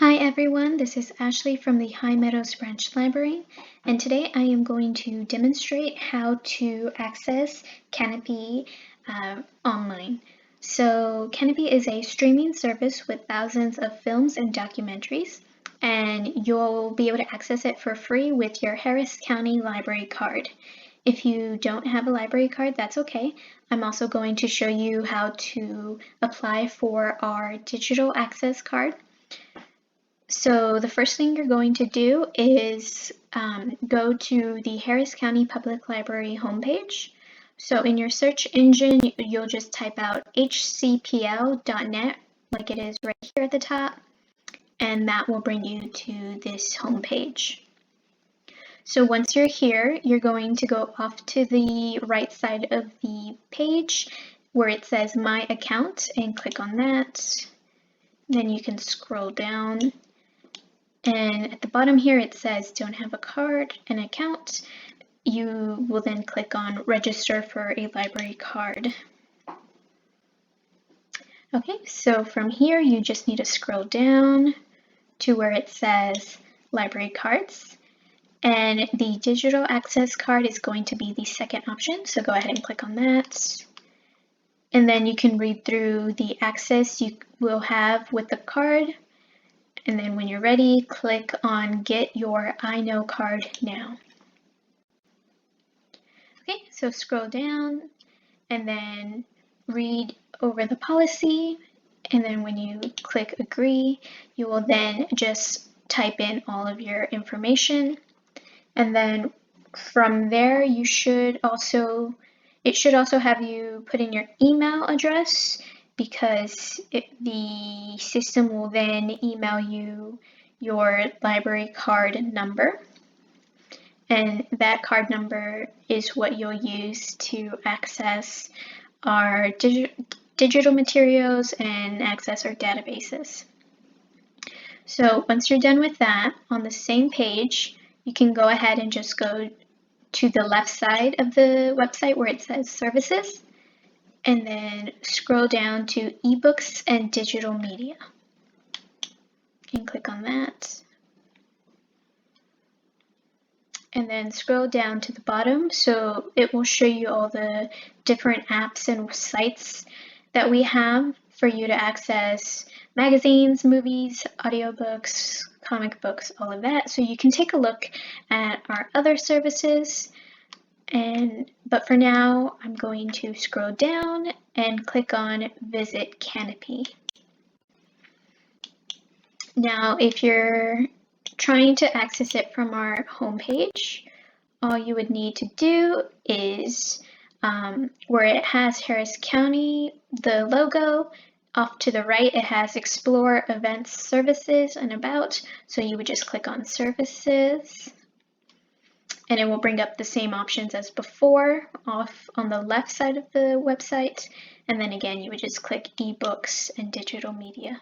Hi everyone, this is Ashley from the High Meadows Branch Library, and today I am going to demonstrate how to access Kanopy online. So Kanopy is a streaming service with thousands of films and documentaries, and you'll be able to access it for free with your Harris County Library card. If you don't have a library card, that's okay. I'm also going to show you how to apply for our digital access card. So the first thing you're going to do is go to the Harris County Public Library homepage. So in your search engine, you'll just type out hcpl.net like it is right here at the top, and that will bring you to this homepage. So once you're here, you're going to go off to the right side of the page where it says My Account and click on that. Then you can scroll down. And at the bottom here, it says don't have a card, an account. You will then click on register for a library card. Okay, so from here, you just need to scroll down to where it says library cards. And the digital access card is going to be the second option. So go ahead and click on that. And then you can read through the access you will have with the card. And then when you're ready, click on Get Your I Know Card Now. Okay, so scroll down and then read over the policy. And then when you click Agree, you will then just type in all of your information. And then from there, it should also have you put in your email address, because the system will then email you your library card number, and that card number is what you'll use to access our digital materials and access our databases. So once you're done with that, on the same page, you can go ahead and just go to the left side of the website where it says Services, and then scroll down to eBooks and Digital Media. And click on that. And then scroll down to the bottom, so it will show you all the different apps and sites that we have for you to access magazines, movies, audiobooks, comic books, all of that. So you can take a look at our other services. But for now, I'm going to scroll down and click on Visit Kanopy. Now, if you're trying to access it from our homepage, all you would need to do is where it has Harris County, the logo, off to the right, it has Explore Events, Services, and About. So you would just click on Services, and it will bring up the same options as before off on the left side of the website. And then again, you would just click eBooks and Digital Media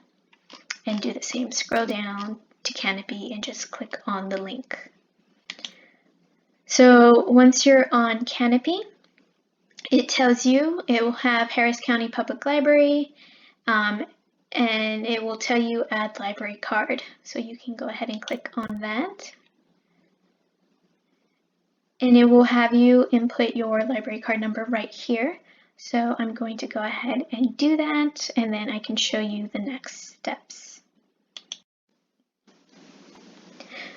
and do the same. Scroll down to Kanopy and just click on the link. So once you're on Kanopy, it tells you it will have Harris County Public Library, and it will tell you add library card. So you can go ahead and click on that. And it will have you input your library card number right here. So I'm going to go ahead and do that, and then I can show you the next steps.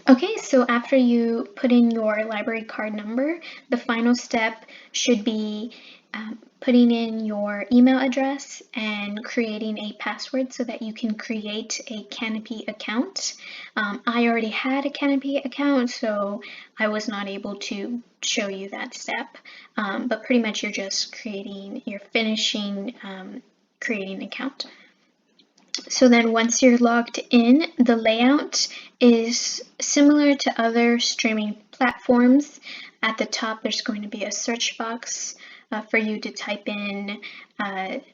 Okay, so after you put in your library card number, the final step should be putting in your email address and creating a password so that you can create a Kanopy account. I already had a Kanopy account, so I was not able to show you that step, but pretty much you're finishing creating an account. So then once you're logged in, the layout is similar to other streaming platforms. At the top, there's going to be a search box for you to type in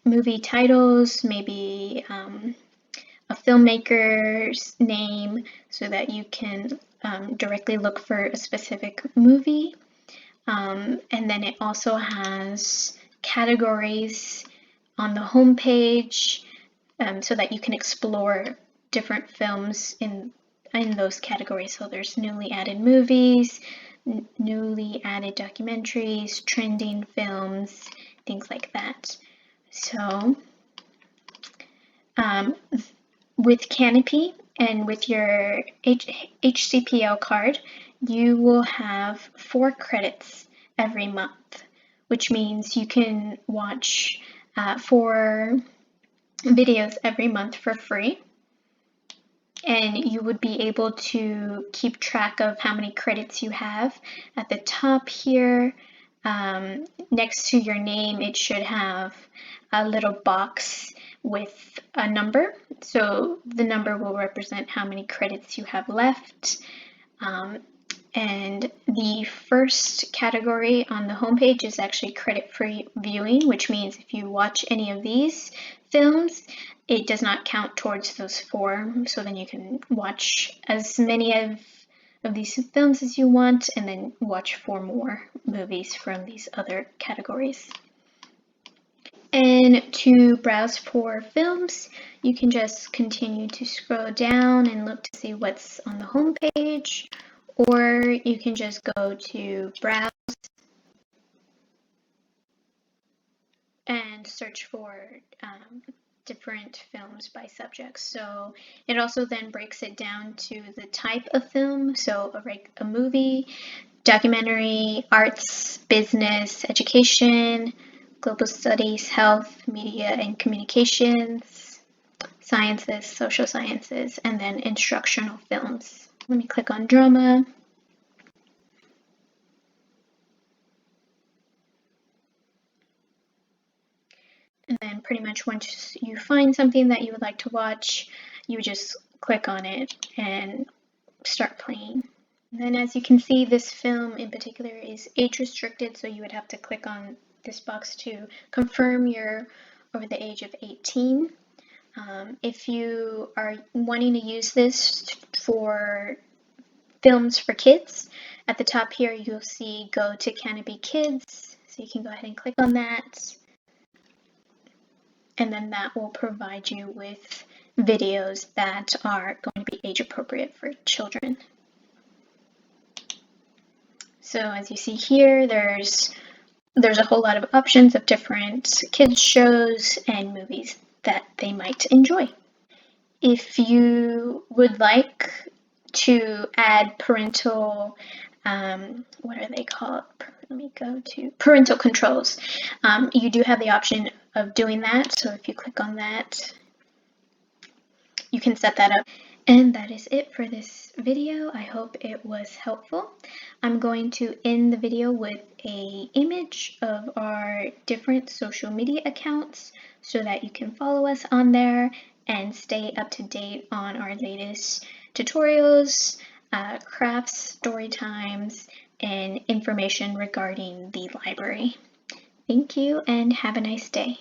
movie titles, maybe a filmmaker's name, so that you can directly look for a specific movie. And then it also has categories on the home page, so that you can explore different films in those categories. So there's newly added movies, newly added documentaries, trending films, things like that. So with Kanopy and with your HCPL card, you will have 4 credits every month, which means you can watch 4 videos every month for free. And you would be able to keep track of how many credits you have. At the top here, next to your name, it should have a little box with a number. So the number will represent how many credits you have left. And the first category on the homepage is actually credit-free viewing, which means if you watch any of these films, it does not count towards those 4. So then you can watch as many of these films as you want, and then watch 4 more movies from these other categories. And to browse for films, you can just continue to scroll down and look to see what's on the homepage, or you can just go to browse and search for different films by subject. So it also then breaks it down to the type of film, so a movie, documentary, arts, business, education, global studies, health, media and communications, sciences, social sciences, and then instructional films. Let me click on drama. And then pretty much once you find something that you would like to watch, you just click on it and start playing. And then as you can see, this film in particular is age restricted, so you would have to click on this box to confirm you're over the age of 18. If you are wanting to use this for films for kids, at the top here you'll see go to Kanopy Kids, so you can go ahead and click on that. And then that will provide you with videos that are going to be age appropriate for children. So as you see here, there's a whole lot of options of different kids shows and movies that they might enjoy. If you would like to add parental, what are they called? Let me go to parental controls. You do have the option of doing that. So if you click on that, you can set that up. And that is it for this video. I hope it was helpful. I'm going to end the video with an image of our different social media accounts so that you can follow us on there and stay up to date on our latest tutorials, crafts, story times, and information regarding the library. Thank you and have a nice day.